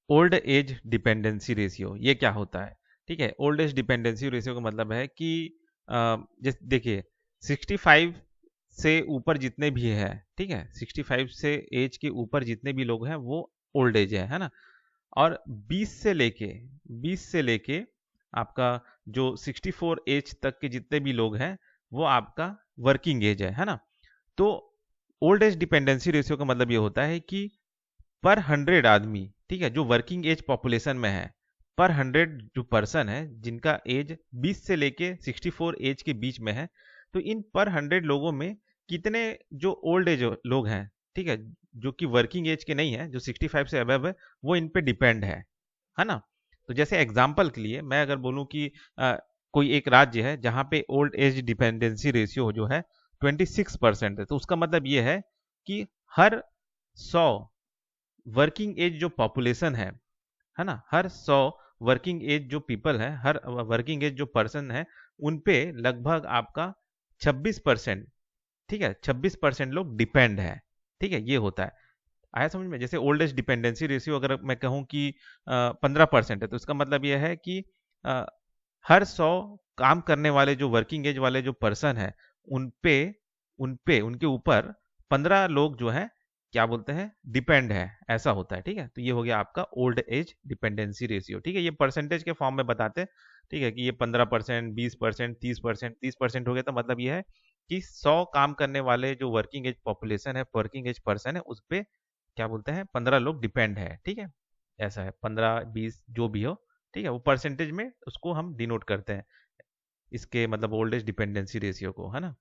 Old age dependency ratio ये क्या होता है? ठीक है, ओल्ड एज डिपेंडेंसी रेशियो का मतलब है कि जैसे देखिए 65 से ऊपर जितने भी है, ठीक है, 65 से एज के ऊपर जितने भी लोग हैं वो ओल्ड एज है ना। और 20 से लेके आपका जो 64 एज तक के जितने भी लोग हैं वो आपका वर्किंग एज है ना। तो ओल्ड एज डिपेंडेंसी रेशियो का मतलब ये होता है कि पर 100 आदमी, ठीक है, जो वर्किंग एज पॉपुलेशन में है, पर 100 जो पर्सन है जिनका एज 20 से लेके 64 एज के बीच में है, तो इन पर 100 लोगों में कितने जो ओल्ड एज लोग हैं, ठीक है, जो कि वर्किंग एज के नहीं है, जो 65 से अबव है, वो इन पे डिपेंड है ना। तो जैसे एग्जाम्पल के लिए मैं अगर बोलूं कि कोई एक राज्य है जहां पे ओल्ड एज डिपेंडेंसी रेशियो जो है 26% है, तो उसका मतलब ये है कि हर 100 वर्किंग एज जो पॉपुलेशन है ना, हर 100 वर्किंग एज जो पीपल है, हर वर्किंग एज जो पर्सन है, उन पे लगभग आपका 26%, ठीक है, 26% लोग डिपेंड है। ठीक है, ये होता है। आया समझ में? जैसे ओल्ड एज डिपेंडेंसी रेशियो अगर मैं कहूँ कि 15% है, तो इसका मतलब यह है कि अ, हर 100 काम करने वाले जो वर्किंग एज वाले जो पर्सन है, उन पे उनके ऊपर 15 लोग जो है क्या बोलते हैं, डिपेंड है, ऐसा होता है। ठीक है, तो ये हो गया आपका ओल्ड एज डिपेंडेंसी रेशियो। ठीक है, ये परसेंटेज के फॉर्म में बताते हैं। ठीक है, कि ये 15%, 20%, 30%, 30% हो गया, तो मतलब ये है कि 100 काम करने वाले जो वर्किंग एज पॉपुलेशन है, वर्किंग एज पर्सन है, उस पे क्या बोलते हैं, 15 लोग डिपेंड है। ठीक है, ऐसा है, 15, 20 जो भी हो। ठीक है, वो परसेंटेज में उसको हम डिनोट करते हैं, इसके मतलब ओल्ड एज डिपेंडेंसी रेशियो को, है ना।